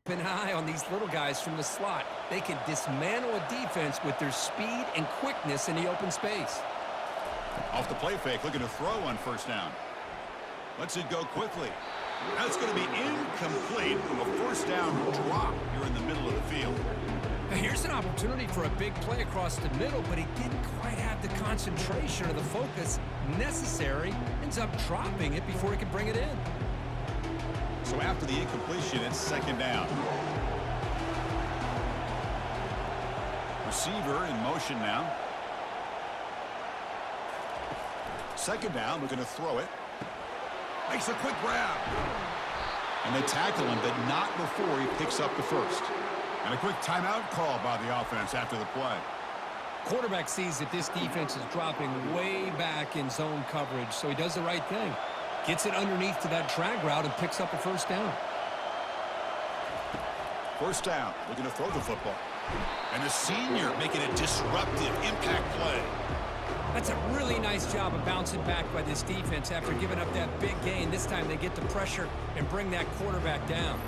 Keep an eye on these little guys from the slot. They can dismantle a defense with their speed and quickness in the open space. Off the play fake, looking to throw on first down. Lets it go quickly. That's going to be incomplete. A first down drop here in the middle of the field. Now here's an opportunity for a big play across the middle, but he didn't quite have the concentration or the focus necessary. Ends up dropping it before he could bring it in. So after the incompletion, it's second down. Receiver in motion now. Second down, we're going to throw it. Makes a quick grab. And they tackle him, but not before he picks up the first. And a quick timeout call by the offense after the play. Quarterback sees that this defense is dropping way back in zone coverage, so he does the right thing. Gets it underneath to that drag route and picks up a first down. First down, looking to throw the football. And a senior making a disruptive impact play. That's a really nice job of bouncing back by this defense after giving up that big gain. This time they get the pressure and bring that quarterback down.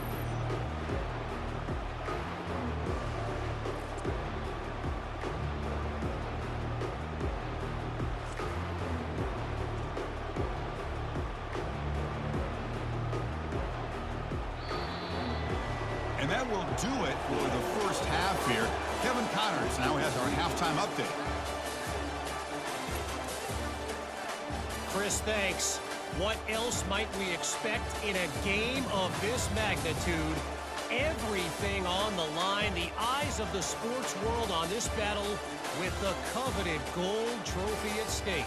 And that will do it for the first half here. Kevin Connors now has our halftime update. Chris, thanks. What else might we expect in a game of this magnitude? Everything on the line, the eyes of the sports world on this battle with the coveted gold trophy at stake.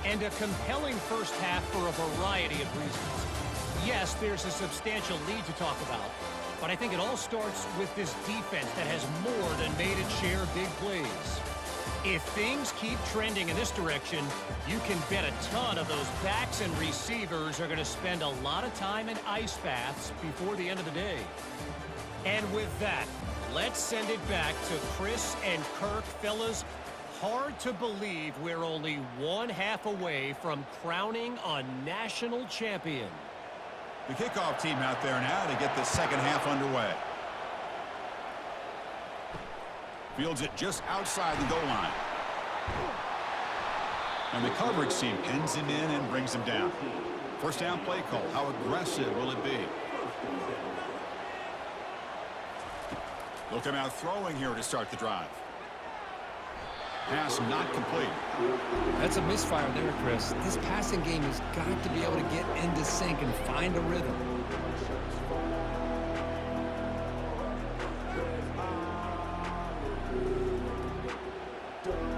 And a compelling first half for a variety of reasons. Yes, there's a substantial lead to talk about, but I think it all starts with this defense that has more than made its share of big plays. If things keep trending in this direction, you can bet a ton of those backs and receivers are going to spend a lot of time in ice baths before the end of the day. And with that, let's send it back to Chris and Kirk. Fellas, hard to believe we're only one half away from crowning a national champion. The kickoff team out there now to get the second half underway. Fields it just outside the goal line. And the coverage team pins him in and brings him down. First down play call. How aggressive will it be? Looking out throwing here to start the drive. Pass not complete. That's a misfire there, Chris. This passing game has got to be able to get into sync and find a rhythm.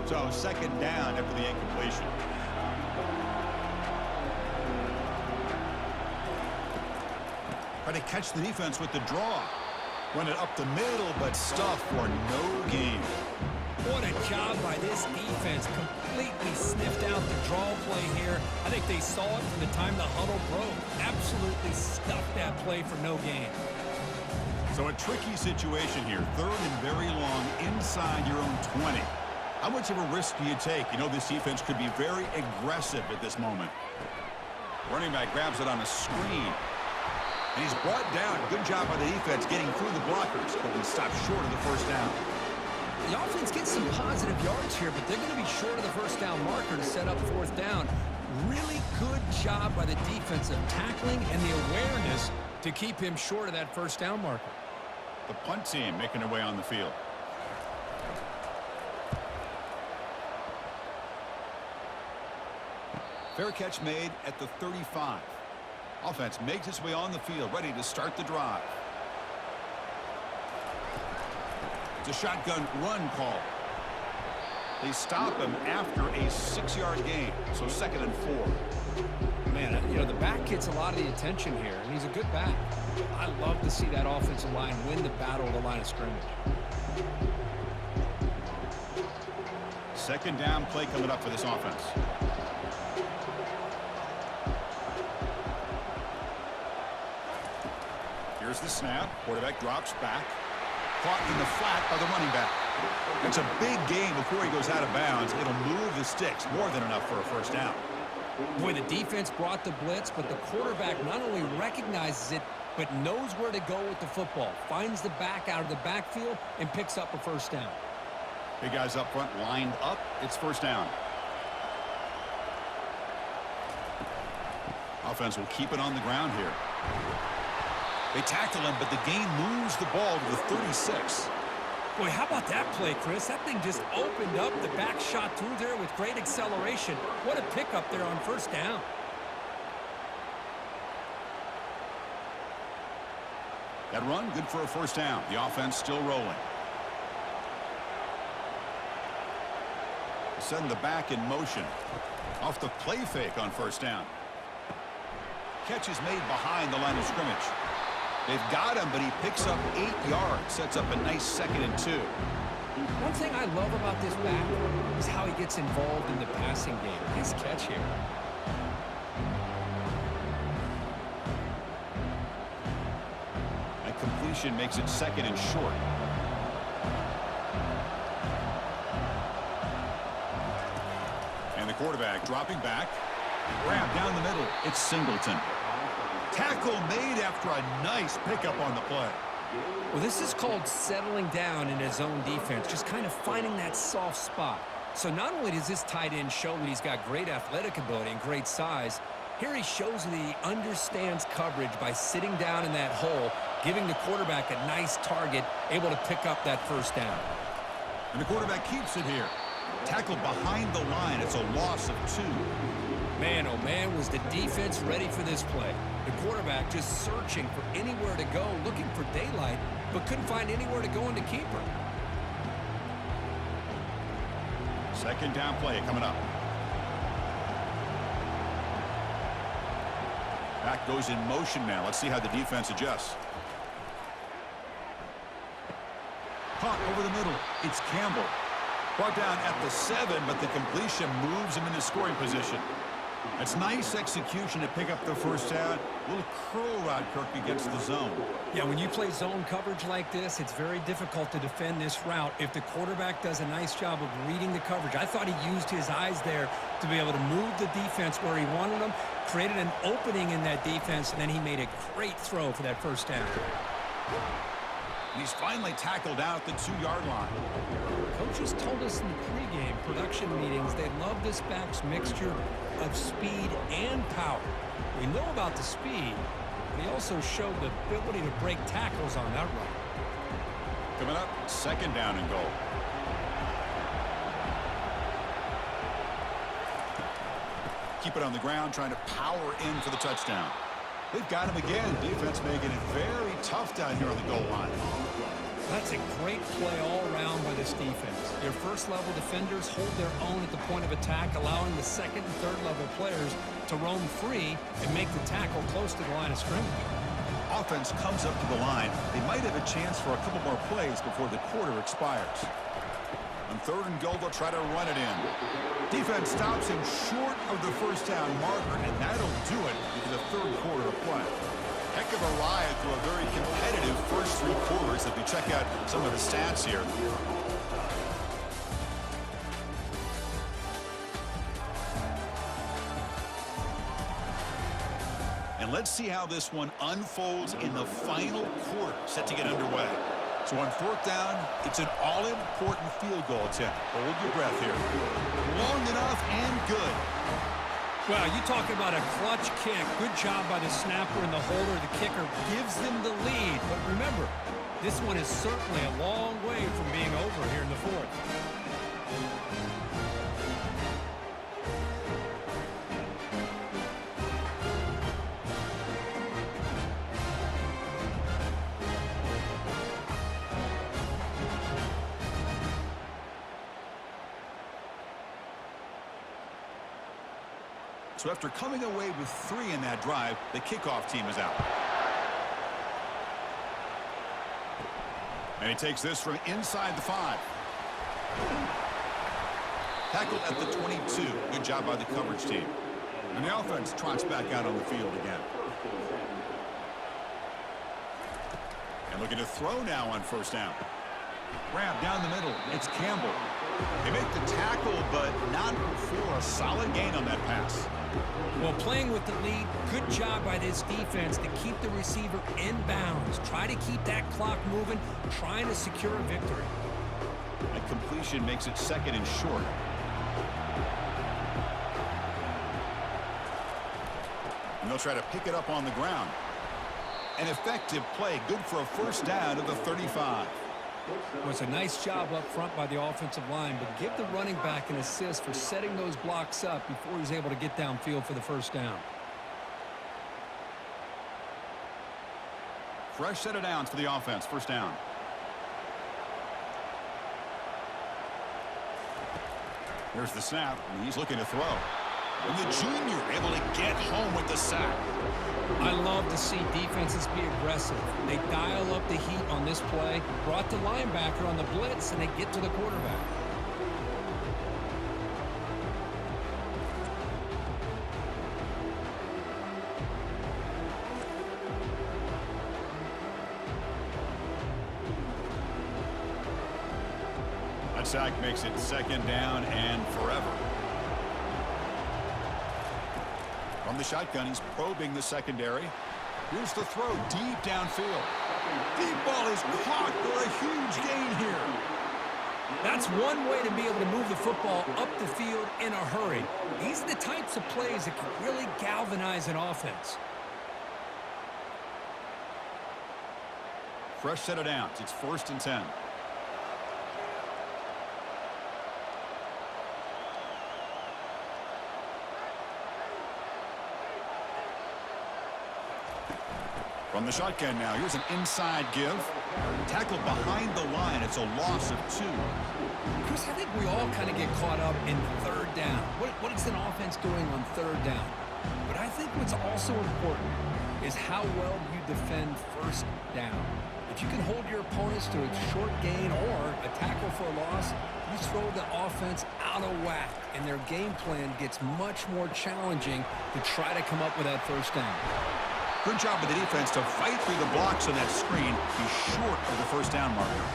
So second down after the incompletion. Try to catch the defense with the draw. Run it up the middle, but stuffed for no gain. What a job by this defense. Completely sniffed out the draw play here. I think they saw it from the time the huddle broke. Absolutely stuffed that play for no gain. So a tricky situation here. Third and very long inside your own 20. How much of a risk do you take? You know this defense could be very aggressive at this moment. Running back grabs it on a screen. And he's brought down. Good job by the defense getting through the blockers, but he stopped short of the first down. The offense gets some positive yards here, but they're going to be short of the first down marker to set up fourth down. Really good job by the defensive tackling and the awareness to keep him short of that first down marker. The punt team making their way on the field. Fair catch made at the 35. Offense makes its way on the field, ready to start the drive. It's a shotgun run call. They stop him after a 6-yard gain, so second and 4. Man, you know, the back gets a lot of the attention here, and he's a good back. I love to see that offensive line win the battle of the line of scrimmage. Second down play coming up for this offense. Here's the snap. Quarterback drops back. Caught in the flat by the running back. It's a big gain before he goes out of bounds. It'll move the sticks. More than enough for a first down. Boy, the defense brought the blitz, but the quarterback not only recognizes it, but knows where to go with the football. Finds the back out of the backfield and picks up a first down. Big guys up front lined up. It's first down. Offense will keep it on the ground here. They tackle him, but the gain moves the ball to the 36. Boy, how about that play, Chris? That thing just opened up. The back shot through there with great acceleration. What a pickup there on first down. That run, good for a first down. The offense still rolling. Send the back in motion. Off the play fake on first down. Catch is made behind the line of scrimmage. They've got him, but he picks up 8 yards. Sets up a nice 2nd and 2. One thing I love about this back is how he gets involved in the passing game. Nice catch here. A completion makes it 2nd and short. And the quarterback dropping back. Grab down the middle. It's Singleton. Tackle made after a nice pickup on the play. Well, this is called settling down in his own defense, just kind of finding that soft spot. So not only does this tight end show that he's got great athletic ability and great size, here he shows that he understands coverage by sitting down in that hole, giving the quarterback a nice target, able to pick up that first down. And the quarterback keeps it here. Tackled behind the line. It's a loss of 2. Man, oh man, was the defense ready for this play. The quarterback just searching for anywhere to go, looking for daylight, but couldn't find anywhere to go in the keeper. 2nd down play coming up. Back goes in motion now. Let's see how the defense adjusts. Caught over the middle. It's Campbell. Brought down at the 7, but the completion moves him into scoring position. It's nice execution to pick up the first down. A little curl route, Kirk, against the zone. Yeah, when you play zone coverage like this, it's very difficult to defend this route if the quarterback does a nice job of reading the coverage. I thought he used his eyes there to be able to move the defense where he wanted them, created an opening in that defense, and then he made a great throw for that first down. And he's finally tackled out at the 2-yard line. Coaches told us in the pregame production meetings they love this back's mixture of speed and power. We know about the speed, but he also showed the ability to break tackles on that run. Coming up, 2nd down and goal. Keep it on the ground, trying to power in for the touchdown. They've got him again. Defense making it very tough down here on the goal line. That's a great play all around by this defense. Your first-level defenders hold their own at the point of attack, allowing the 2nd and 3rd-level players to roam free and make the tackle close to the line of scrimmage. Offense comes up to the line. They might have a chance for a couple more plays before the quarter expires. On 3rd and goal, they'll try to run it in. Defense stops him short of the first down marker, and that'll do it into the 3rd quarter of play. Heck of a ride through a very competitive first 3 quarters if you check out some of the stats here. And let's see how this one unfolds in the final quarter, set to get underway. So on 4th down, it's an all-important field goal attempt. Hold your breath here. Long enough and good. Well, you talking about a clutch kick. Good job by the snapper and the holder. The kicker gives them the lead. But remember, this one is certainly a long way from being over here in the 4th. So after coming away with 3 in that drive, the kickoff team is out. And he takes this from inside the 5. Tackled at the 22. Good job by the coverage team. And the offense trots back out on the field again. And looking to throw now on 1st down. Grab down the middle. It's Campbell. They make the tackle, but not before a A solid gain on that pass. Well, playing with the lead, good job by this defense to keep the receiver in bounds. Try to keep that clock moving, trying to secure a victory. That completion makes it 2nd and short. And they'll try to pick it up on the ground. An effective play, good for a first down at the 35. Well, it's a nice job up front by the offensive line, but give the running back an assist for setting those blocks up before he's able to get downfield for the first down. Fresh set of downs for the offense, first down. Here's the snap, and he's looking to throw. And the junior able to get home with the sack. I love to see defenses be aggressive. They dial up the heat on this play, brought the linebacker on the blitz, and they get to the quarterback. That sack makes it 2nd down and forever. From the shotgun, he's probing the secondary. Here's the throw deep downfield. Deep ball is caught for a huge gain here. That's one way to be able to move the football up the field in a hurry. These are the types of plays that can really galvanize an offense. Fresh set of downs. It's 1st and 10. From the shotgun now, here's an inside give. Tackled behind the line. It's a loss of 2. Chris, I think we all kind of get caught up in 3rd down. What is an offense doing on 3rd down? But I think what's also important is how well you defend 1st down. If you can hold your opponents to a short gain or a tackle for a loss, you throw the offense out of whack, and their game plan gets much more challenging to try to come up with that 1st down. Good job with the defense to fight through the blocks on that screen. He's short of the 1st down marker.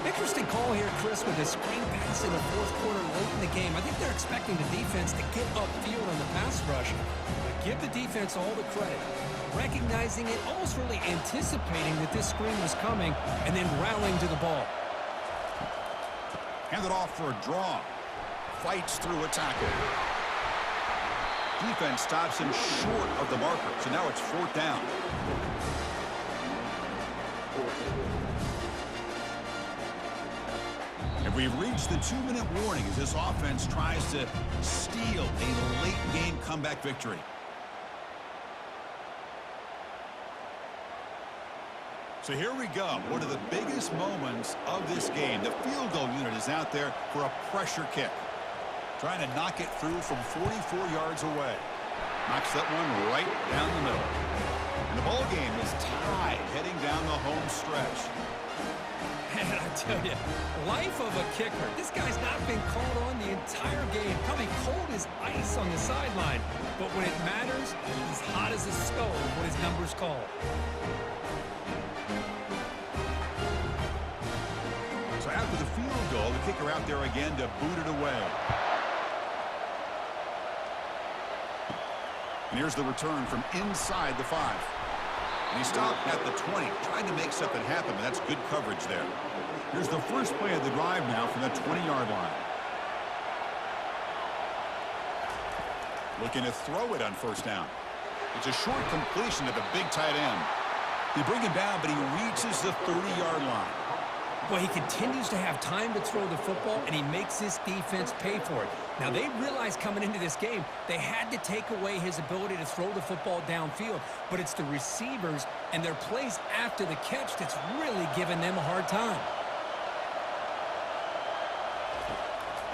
Interesting call here, Chris, with the screen pass in the 4th quarter late in the game. I think they're expecting the defense to get upfield on the pass rush. But give the defense all the credit. Recognizing it, almost really anticipating that this screen was coming, and then rallying to the ball. Handed off for a draw. Fights through a tackle. Defense stops him short of the marker, so now it's 4th down. And we've reached the 2-minute warning as this offense tries to steal a late-game comeback victory. So here we go. One of the biggest moments of this game. The field goal unit is out there for a pressure kick. Trying to knock it through from 44 yards away. Knocks that one right down the middle. And the ball game is tied heading down the home stretch. Man, I tell you, life of a kicker. This guy's not been called on the entire game. Probably cold as ice on the sideline. But when it matters, he's hot as a stove when his number's called. So after the field goal, the kicker out there again to boot it away. And here's the return from inside the 5. And he stopped at the 20, trying to make something happen, but that's good coverage there. Here's the first play of the drive now from the 20-yard line. Looking to throw it on 1st down. It's a short completion to the big tight end. They bring him down, but he reaches the 30-yard line. Well, he continues to have time to throw the football, and he makes this defense pay for it. Now, they realized coming into this game, they had to take away his ability to throw the football downfield, but it's the receivers and their plays after the catch that's really giving them a hard time.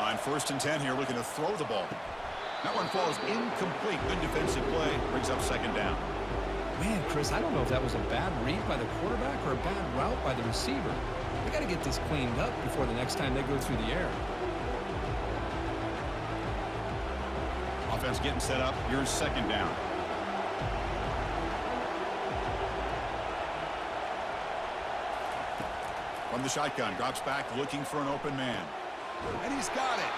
On 1st and 10 here, looking to throw the ball. That one falls incomplete. Good defensive play. Brings up 2nd down. Man, Chris, I don't know if that was a bad read by the quarterback or a bad route by the receiver. They got to get this cleaned up before the next time they go through the air. Offense getting set up. Here's 2nd down. From the shotgun, drops back looking for an open man. And he's got it.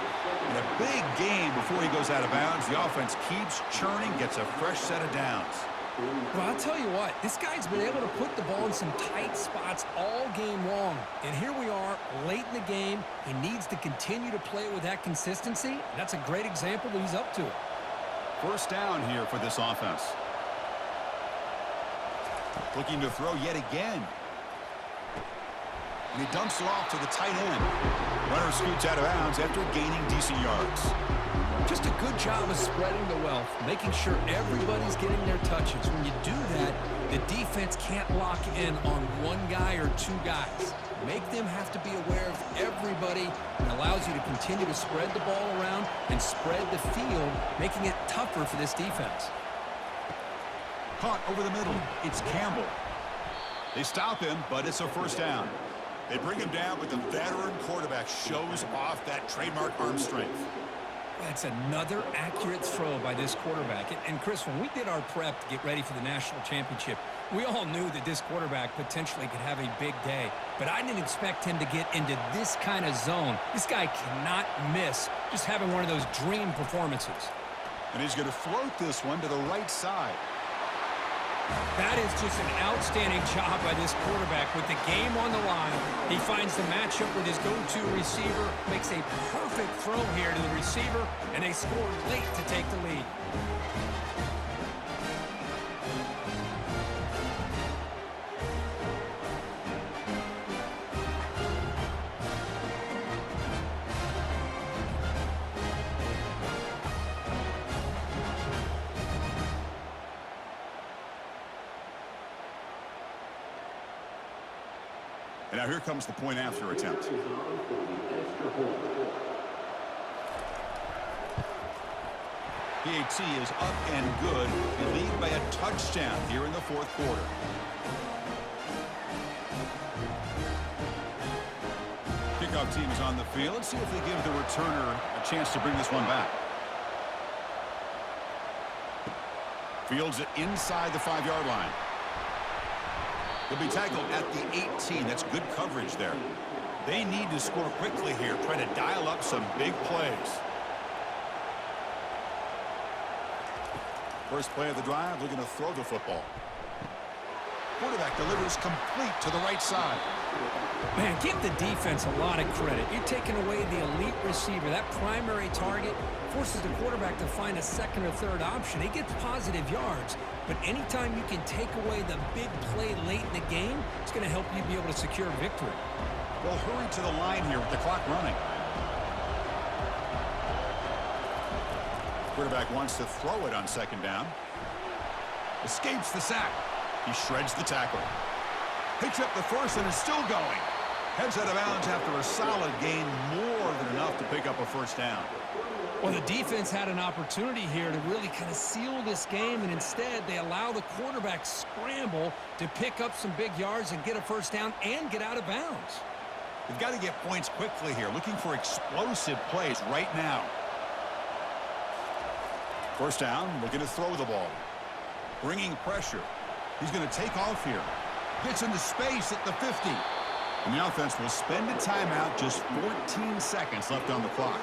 And a Big gain before he goes out of bounds. The offense keeps churning, gets a fresh set of downs. Well, I'll tell you what, this guy's been able to put the ball in some tight spots all game long. And here we are, late in the game. He needs to continue to play with that consistency. That's a great example that he's up to it. First down here for this offense. Looking to throw yet again. And he dumps it off to the tight end. Runner scoots out of bounds after gaining decent yards. Just a good job of spreading the wealth, making sure everybody's getting their touches. When you do that, the defense can't lock in on one guy or two guys. Make them have to be aware of everybody. It allows you to continue to spread the ball around and spread the field, making it tougher for this defense. Caught over the middle. It's Campbell. They stop him, but it's a first down. They bring him down, but the veteran quarterback shows off that trademark arm strength. That's another accurate throw by this quarterback. And Chris, when we did our prep to get ready for the national championship, we all knew that this quarterback potentially could have a big day. But I didn't expect him to get into this kind of zone. This guy cannot miss just having one of those dream performances. And he's going to float this one to the right side. That is just an outstanding job by this quarterback with the game on the line. He finds the matchup with his go-to receiver, makes a perfect throw here to the receiver, and they score late to take the lead. And now here comes the point after attempt. PAT is up and good. They lead by a touchdown here in the fourth quarter. Kickoff team is on the field. Let's see if they give the returner a chance to bring this one back. Fields it inside the 5-yard line. He'll be tackled at the 18. That's good coverage there. They need to score quickly here, trying to dial up some big plays. First play of the drive, looking to throw the football. Quarterback delivers complete to the right side. Man, give the defense a lot of credit. You're taking away the elite receiver. That primary target forces the quarterback to find a second or third option. He gets positive yards, but anytime you can take away the big play late in the game, it's going to help you be able to secure victory. They'll hurry to the line here with the clock running. Quarterback wants to throw it on second down. Escapes the sack. He shreds the tackle. Picks up the first and is still going. Heads out of bounds after a solid gain, more than enough to pick up a first down. Well, the defense had an opportunity here to really kind of seal this game, and instead they allow the quarterback scramble to pick up some big yards and get a first down and get out of bounds. They've got to get points quickly here, looking for explosive plays right now. First down, looking to throw the ball. Bringing pressure. He's going to take off here. Gets into space at the 50. And the offense will spend a timeout, just 14 seconds left on the clock.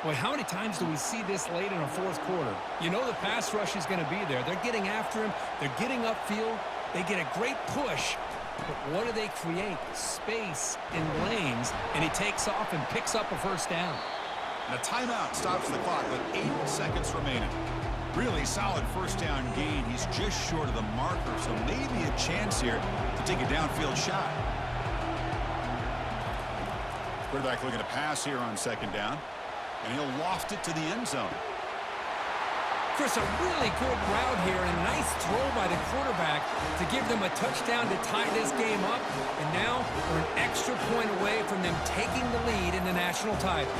Boy, how many times do we see this late in a fourth quarter? You know the pass rush is going to be there. They're getting after him. They're getting upfield. They get a great push. But what do they create? Space in lanes. And he takes off and picks up a first down. And a timeout stops the clock with 8 seconds remaining. Really solid first down gain. He's just short of the marker, so maybe a chance here to take a downfield shot. Quarterback looking to pass here on second down, and he'll loft it to the end zone. Chris, a really good route here and a nice throw by the quarterback to give them a touchdown to tie this game up. And now we're an extra point away from them taking the lead in the national title.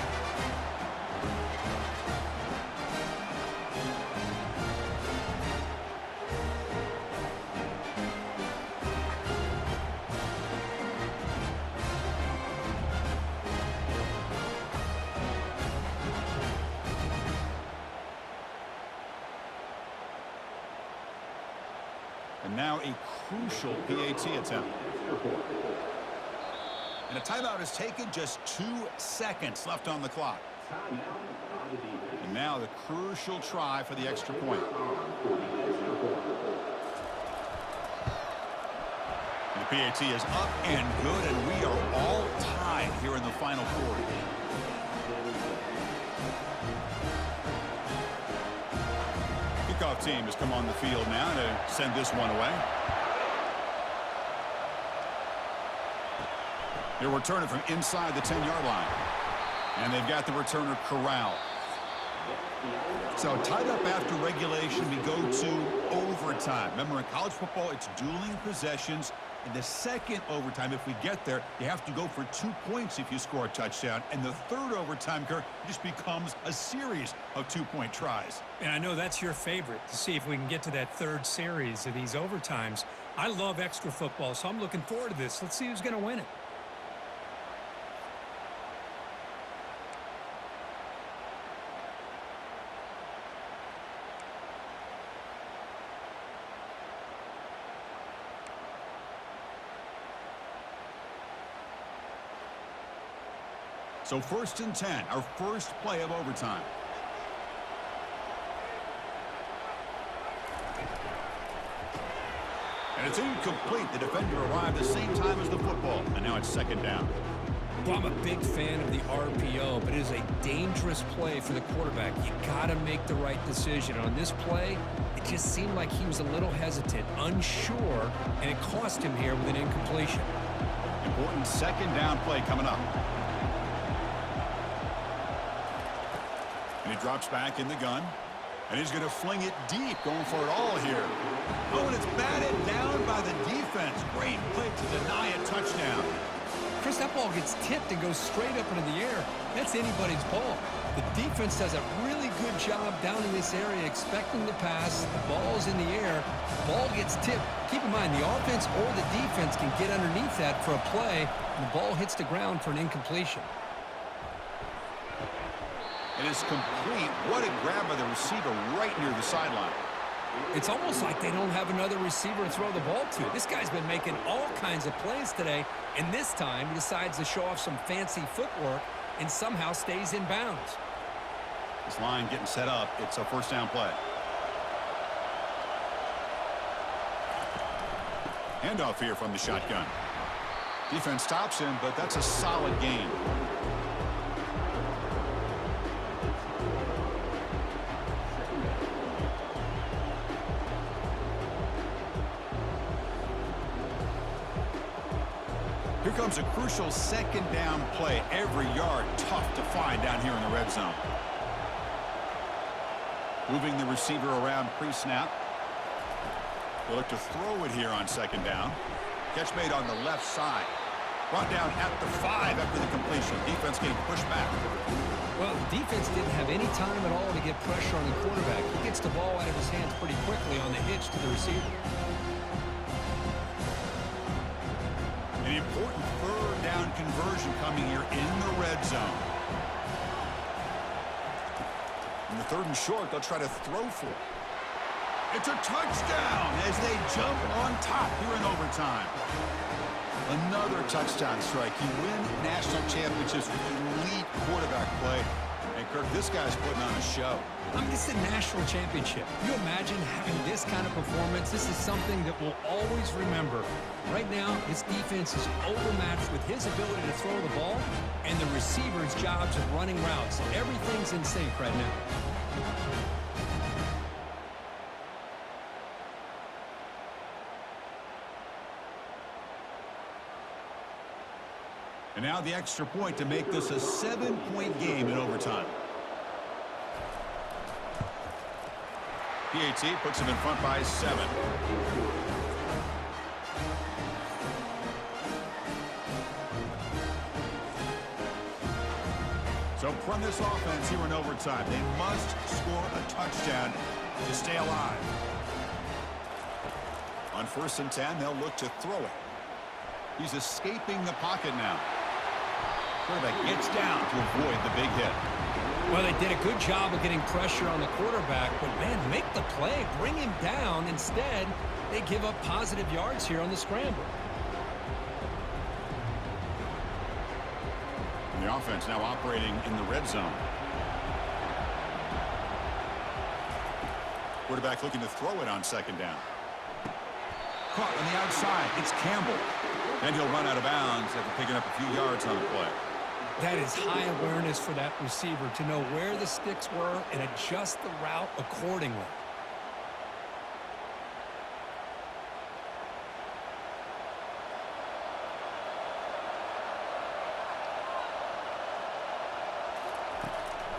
And now a crucial PAT attempt. And a timeout is taken, just 2 seconds left on the clock. And now the crucial try for the extra point. And the PAT is up and good, and we are all tied here in the final quarter. Kickoff team has come on the field now to send this one away. They're returning from inside the 10-yard line. And they've got the returner corralled. So tied up after regulation, we go to overtime. Remember, in college football, it's dueling possessions. In the second overtime, if we get there, you have to go for 2 points if you score a touchdown. And the third overtime, Kirk, just becomes a series of 2-point tries. And I know that's your favorite, to see if we can get to that third series of these overtimes. I love extra football, so I'm looking forward to this. Let's see who's going to win it. So 1st and 10, our first play of overtime. And it's incomplete. The defender arrived the same time as the football, and now it's 2nd down. Well, I'm a big fan of the RPO, but it is a dangerous play for the quarterback. You got to make the right decision. On this play, it just seemed like he was a little hesitant, unsure, and it cost him here with an incompletion. Important 2nd down play coming up. And he drops back in the gun. And he's going to fling it deep, going for it all here. Oh, and it's batted down by the defense. Great play to deny a touchdown. Chris, that ball gets tipped and goes straight up into the air. That's anybody's ball. The defense does a really good job down in this area, expecting the pass. The ball's in the air. Ball gets tipped. Keep in mind, the offense or the defense can get underneath that for a play, and the ball hits the ground for an incompletion. It is complete. What a grab by the receiver right near the sideline. It's almost like they don't have another receiver to throw the ball to. This guy's been making all kinds of plays today, and this time he decides to show off some fancy footwork and somehow stays in bounds. This line getting set up. It's a 1st down play. Handoff here from the shotgun. Defense stops him, but that's a solid gain. Here comes a crucial 2nd down play. Every yard tough to find down here in the red zone. Moving the receiver around pre-snap. They'll look to throw it here on 2nd down. Catch made on the left side. Brought down at the 5 after the completion. Defense getting pushed back. Well, the defense didn't have any time at all to get pressure on the quarterback. He gets the ball out of his hands pretty quickly on the hitch to the receiver. An important 3rd down conversion coming here in the red zone. In the 3rd and short, they'll try to throw for it. It's a touchdown as they jump on top here in overtime. Another touchdown strike. You win national championships with elite quarterback play. And, Kirk, this guy's putting on a show. I mean, this is a national championship. You imagine having this kind of performance? This is something that we'll always remember. Right now, his defense is overmatched with his ability to throw the ball and the receiver's jobs of running routes. Everything's in sync right now. And now the extra point to make this a 7-point game in overtime. PAT puts him in front by 7. So from this offense here in overtime, they must score a touchdown to stay alive. On 1st and 10, they'll look to throw it. He's escaping the pocket now. Quarterback gets down to avoid the big hit. Well, they did a good job of getting pressure on the quarterback, but, man, make the play. Bring him down. Instead, they give up positive yards here on the scramble. The offense now operating in the red zone. Quarterback looking to throw it on second down. Caught on the outside. It's Campbell. And he'll run out of bounds after picking up a few yards on the play. That is high awareness for that receiver to know where the sticks were and adjust the route accordingly.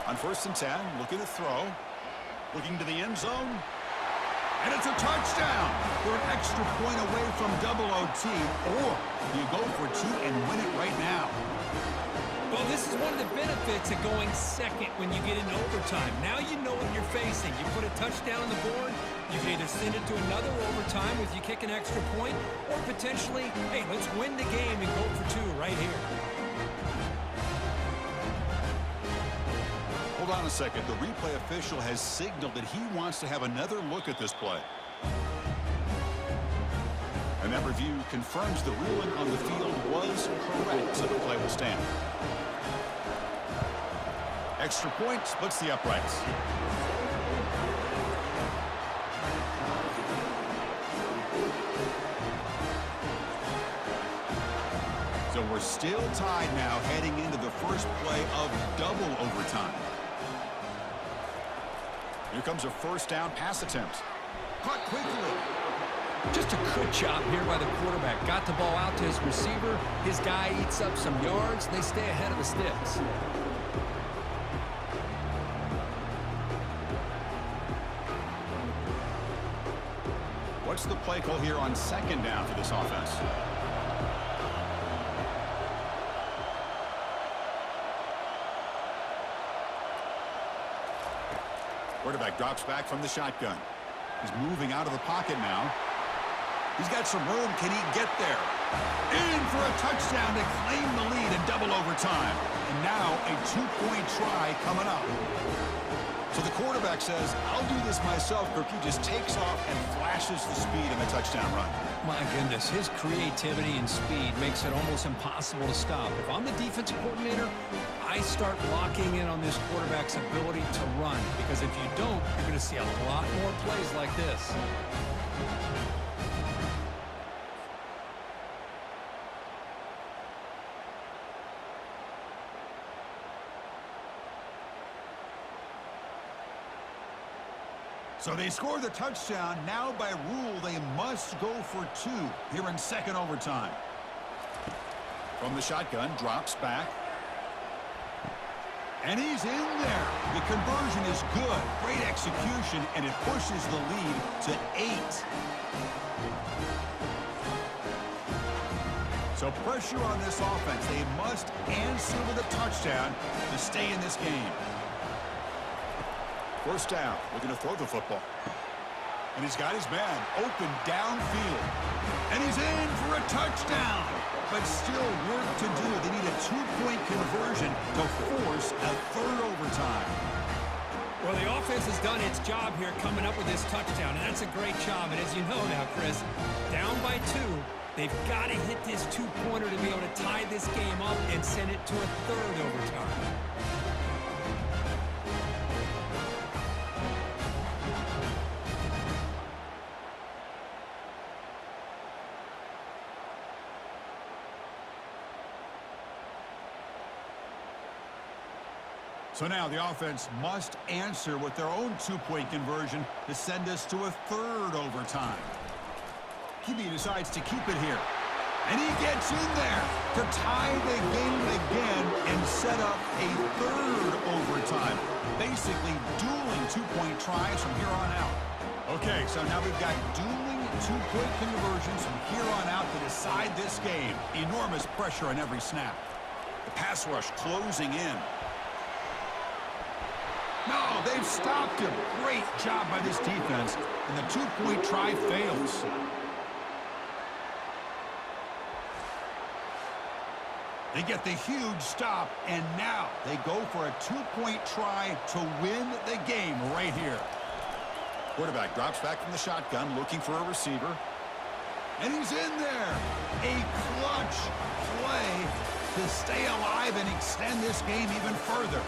On 1st and 10, looking to throw. Looking to the end zone. And it's a touchdown. They're an extra point away from double OT. Or you go for 2 and win it right now. Well, this is one of the benefits of going second when you get into overtime. Now you know what you're facing. You put a touchdown on the board, you can either send it to another overtime with you kick an extra point, or potentially, hey, let's win the game and go for 2 right here. Hold on a second. The replay official has signaled that he wants to have another look at this play. And that review confirms the ruling on the field was correct, so the play will stand. Extra point splits the uprights. So we're still tied now heading into the first play of double overtime. Here comes a 1st down pass attempt. Caught quickly. Just a good job here by the quarterback. Got the ball out to his receiver. His guy eats up some yards. They stay ahead of the sticks. What's the play call here on 2nd down for this offense? Quarterback drops back from the shotgun. He's moving out of the pocket now. He's got some room. Can he get there? In for a touchdown to claim the lead in double overtime. And now a 2-point try coming up. So the quarterback says, I'll do this myself. He just takes off and flashes the speed in the touchdown run. My goodness, his creativity and speed makes it almost impossible to stop. If I'm the defensive coordinator, I start locking in on this quarterback's ability to run, because if you don't, you're going to see a lot more plays like this. So they score the touchdown. Now by rule, they must go for 2 here in 2nd overtime. From the shotgun, drops back. And he's in there. The conversion is good. Great execution, and it pushes the lead to 8. So pressure on this offense. They must answer with a touchdown to stay in this game. 1st down, looking to throw the football. And he's got his man open downfield. And he's in for a touchdown. But still work to do. They need a 2-point conversion to force a 3rd overtime. Well, the offense has done its job here coming up with this touchdown, and that's a great job. And as you know now, Chris, down by 2, they've got to hit this 2-pointer to be able to tie this game up and send it to a 3rd overtime. So now the offense must answer with their own 2-point conversion to send us to a 3rd overtime. QB decides to keep it here. And he gets in there to tie the game again and set up a 3rd overtime. Basically dueling 2-point tries from here on out. Okay, so now we've got dueling 2-point conversions from here on out to decide this game. Enormous pressure on every snap. The pass rush closing in. No, they've stopped him. Great job by this defense. And the 2-point try fails. They get the huge stop, and now they go for a 2-point try to win the game right here. Quarterback drops back from the shotgun, looking for a receiver. And he's in there. A clutch play to stay alive and extend this game even further.